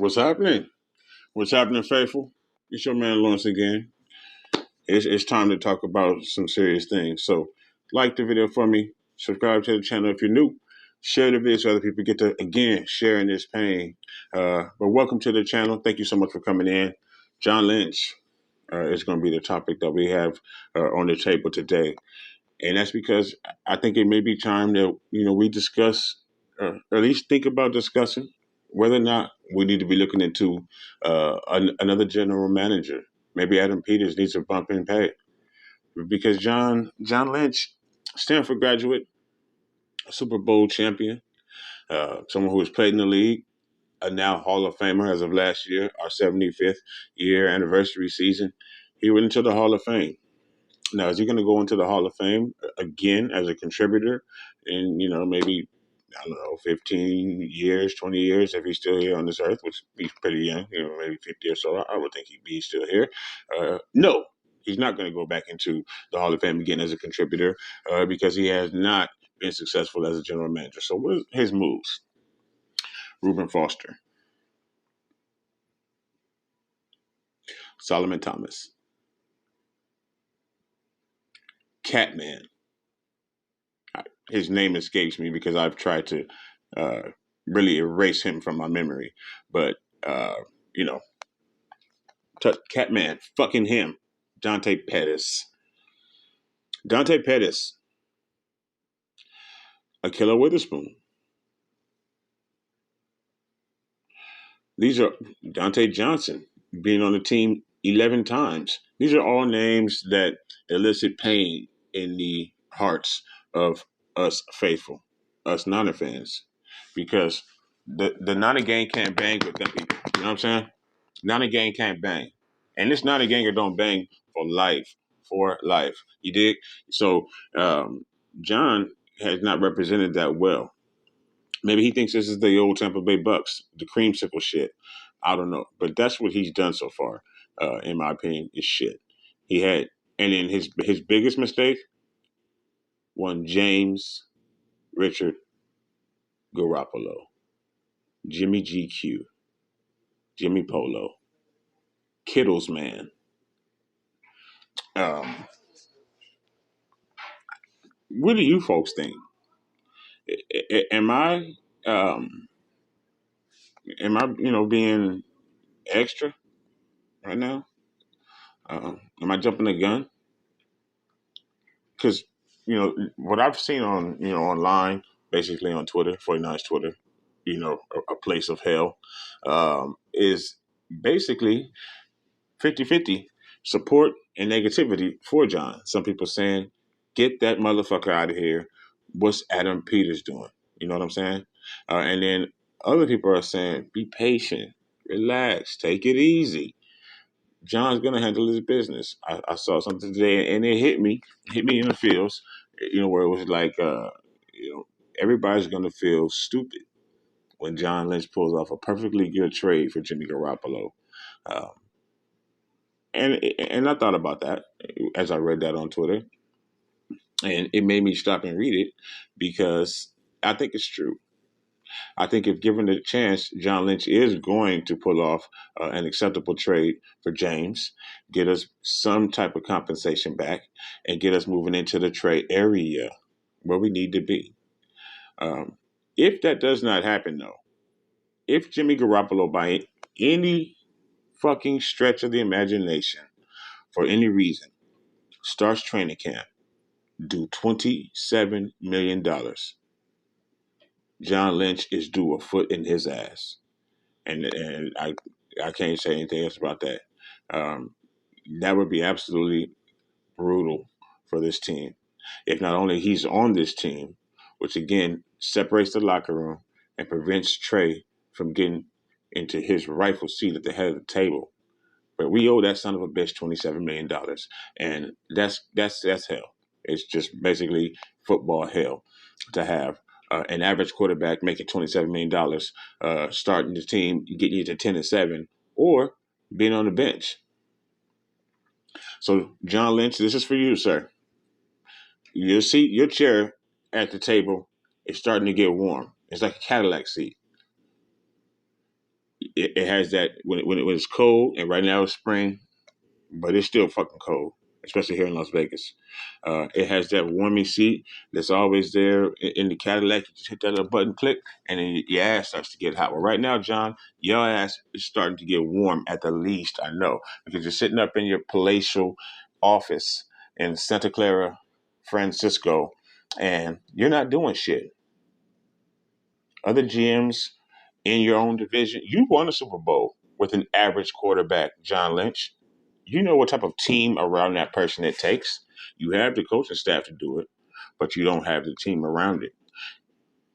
What's happening? What's happening, faithful? It's your man Lawrence again. It's time to talk about some serious things. So, like the video for me, subscribe to the channel if you're new, share the video so other people get to again share in this pain. But welcome to the channel. Thank you so much for coming in. John Lynch is going to be the topic that we have on the table today, and that's because I think it may be time that we discuss, or at least think about discussing whether or not we need to be looking into another general manager. Maybe Adam Peters needs a bump in pay because John Lynch, Stanford graduate, Super Bowl champion, someone who has played in the league, a now Hall of Famer as of last year, our 75th year anniversary season. He went into the Hall of Fame. Now, is he going to go into the Hall of Fame again as a contributor in, maybe, I don't know, 15 years, 20 years, if he's still here on this earth, which he's pretty young, maybe 50 or so. I would think he'd be still here. No, he's not going to go back into the Hall of Fame again as a contributor because he has not been successful as a general manager. So what are his moves? Reuben Foster, Solomon Thomas, Catman. His name escapes me because I've tried to really erase him from my memory. But, you know, Catman, fucking him. Dante Pettis. Dante Pettis. Akilla Witherspoon. These are Dante Johnson being on the team 11 times. These are all names that elicit pain in the hearts of us faithful, us Niner fans, because the Niner gang can't bang with them people. You know what I'm saying? Niner gang can't bang. And this Niner ganger don't bang for life. For life. You dig? So John has not represented that well. Maybe he thinks this is the old Tampa Bay Bucks, the creamsicle shit. I don't know. But that's what he's done so far, in my opinion, is shit. He had, and then his biggest mistake, one James Richard Garoppolo, Jimmy GQ, Jimmy Polo, Kittle's man. What do you folks think? Am I, um, being extra right now? Am I jumping the gun? Because what I've seen on online, basically on Twitter, 49's Twitter, a place of hell, is basically 50-50 support and negativity for John. Some people saying, get that motherfucker out of here. What's Adam Peters doing? You know what I'm saying? And then other people are saying, be patient, relax, take it easy. John's gonna handle his business. I saw something today, and it hit me in the feels. Where it was like, everybody's gonna feel stupid when John Lynch pulls off a perfectly good trade for Jimmy Garoppolo. Um, and I thought about that as I read that on Twitter, and it made me stop and read it because I think it's true. I think if given the chance, John Lynch is going to pull off an acceptable trade for James, get us some type of compensation back, and get us moving into the trade area where we need to be. If that does not happen, though, if Jimmy Garoppolo, by any fucking stretch of the imagination, for any reason, starts training camp, do $27 million, John Lynch is due a foot in his ass. And I can't say anything else about that. Um, that would be absolutely brutal for this team. If not only he's on this team, which again separates the locker room and prevents Trey from getting into his rightful seat at the head of the table. But we owe that son of a bitch $27 million, and that's hell. It's just basically football hell to have an average quarterback making $27 million, starting the team, getting you to 10-7, or being on the bench. So, John Lynch, this is for you, sir. Your seat, your chair at the table is starting to get warm. It's like a Cadillac seat. it has that when it's cold, and right now it's spring, but it's still fucking cold, especially here in Las Vegas. It has that warming seat that's always there in the Cadillac. You just hit that little button, click, and then your ass starts to get hot. Well, right now, John, your ass is starting to get warm at the least, I know, because you're sitting up in your palatial office in Santa Clara, Francisco, and you're not doing shit. Other GMs in your own division, you won a Super Bowl with an average quarterback, John Lynch. You know what type of team around that person it takes. You have the coaching staff to do it, but you don't have the team around it.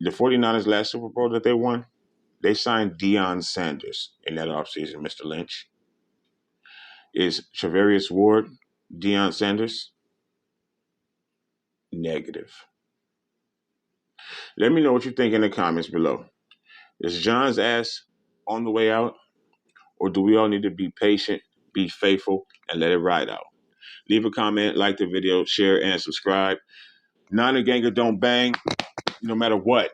The 49ers last Super Bowl that they won, they signed Deion Sanders in that offseason, Mr. Lynch. Is Charvarius Ward Deion Sanders? Negative. Let me know what you think in the comments below. Is John's ass on the way out? Or do we all need to be patient, be faithful, and let it ride out? Leave a comment, like the video, share, and subscribe. Niner Ganger don't bang, no matter what.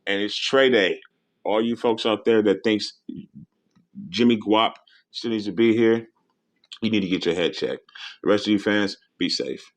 And it's Trey Day. All you folks out there that thinks Jimmy Guap still needs to be here, you need to get your head checked. The rest of you fans, be safe.